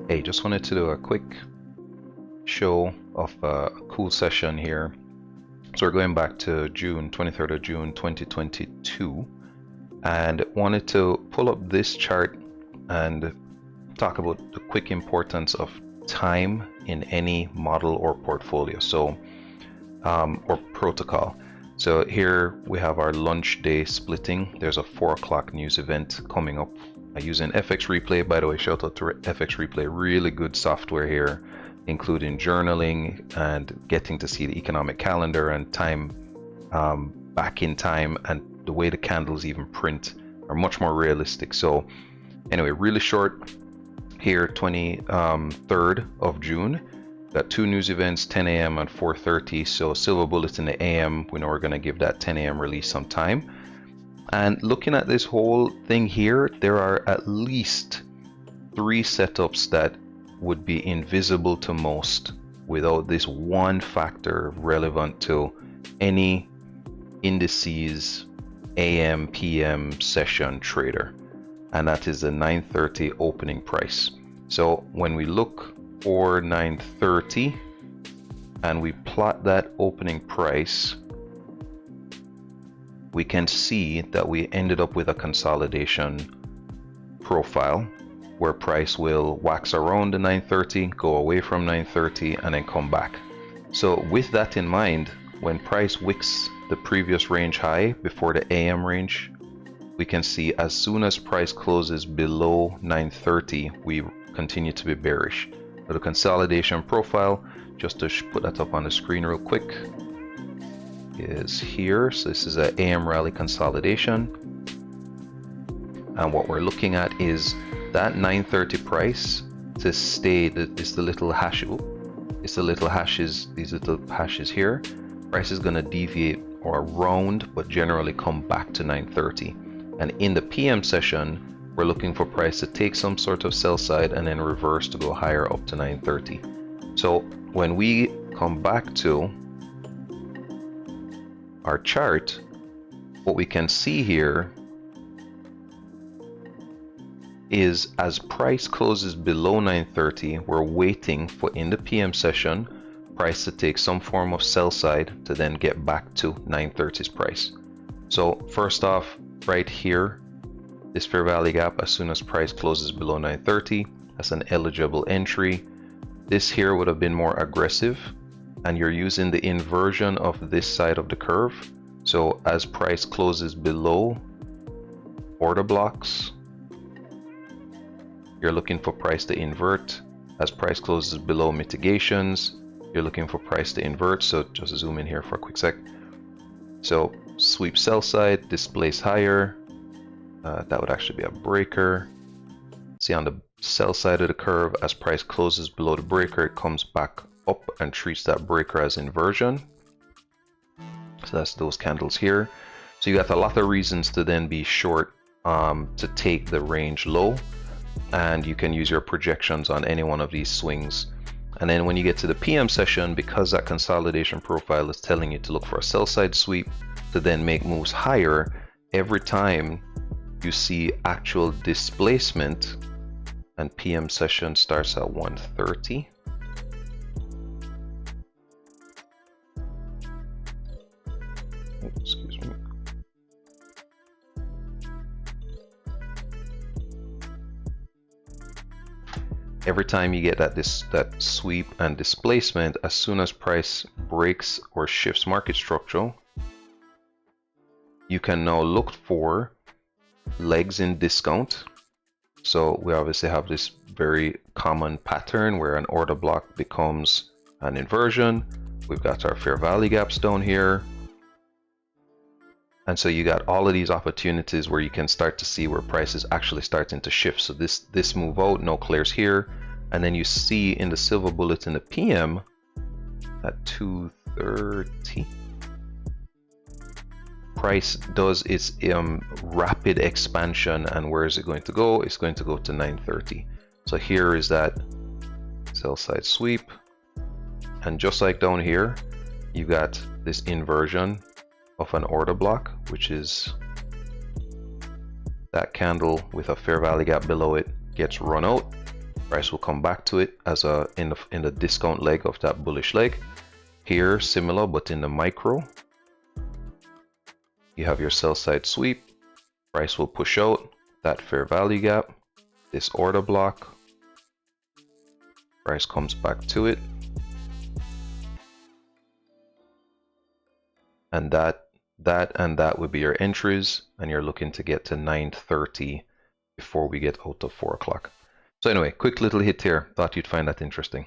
Hey, just wanted to do a quick show of a cool session here. So we're going back to June, 23rd of June 2022, and wanted to pull up this chart and talk about the quick importance of time in any model or portfolio, or protocol. So here we have our lunch day splitting. There's a 4 o'clock news event coming up using FxReplay. By the way, shout out to FxReplay, really good software here, including journaling and getting to see the economic calendar and time back in time, and the way the candles even print are much more realistic. So anyway, really short here, 23rd of June. Got 2 news events, 10 a.m. and 4:30. So Silver Bullet in the AM, we know we're going to give that 10 a.m. release some time. And looking at this whole thing here, there are at least 3 setups that would be invisible to most without this one factor relevant to any indices AM PM session trader, and that is the 9:30 opening price. So when we look for 9:30 and we plot that opening price, we can see that we ended up with a consolidation profile where price will wax around the 9:30, go away from 9:30, and then come back. So with that in mind, when price wicks the previous range high before the AM range, we can see as soon as price closes below 9:30, we continue to be bearish. So the consolidation profile, just to put that up on the screen real quick, is here. So this is an AM rally consolidation, and what we're looking at is that 9:30 price to stay. It's the little hash. It's the little hashes. These little hashes here. Price is going to deviate or round, but generally come back to 9:30. And in the PM session, we're looking for price to take some sort of sell side and then reverse to go higher up to 9:30. So when we come back to our chart, what we can see here is as price closes below 9:30, we're waiting for, in the PM session, price to take some form of sell side to then get back to 9:30's price. So first off, right here, this fair value gap, as soon as price closes below 9:30, that's an eligible entry. This here would have been more aggressive, and you're using the inversion of this side of the curve. So as price closes below order blocks, you're looking for price to invert. As price closes below mitigations, you're looking for price to invert. So just zoom in here for a quick sec. So sweep sell side, displace higher. That would actually be a breaker. See, on the sell side of the curve, as price closes below the breaker, it comes back up and treats that breaker as inversion. So that's those candles here. So you got a lot of reasons to then be short, to take the range low, and you can use your projections on any one of these swings. And then when you get to the PM session, because that consolidation profile is telling you to look for a sell side sweep to then make moves higher, every time you see actual displacement, and PM session starts at 1:30. Excuse me. Every time you get that sweep and displacement, as soon as price breaks or shifts market structure, you can now look for legs in discount. So we obviously have this very common pattern where an order block becomes an inversion. We've got our fair value gaps down here. And so you got all of these opportunities where you can start to see where price is actually starting to shift. So this move out, no clears here. And then you see in the Silver Bullet in the PM at 2:30, price does its rapid expansion, and where is it going to go? It's going to go to 9:30. So here is that sell side sweep, and just like down here, you got this inversion of an order block, which is that candle with a fair value gap below it gets run out, Price will come back to it as a in the discount leg of that bullish leg. Here, similar, but in the micro, you have your sell side sweep. Price will push out that fair value gap, this order block. Price comes back to it, and that would be your entries, and you're looking to get to 9:30 before we get out of 4 o'clock. So anyway, quick little hit here. Thought you'd find that interesting.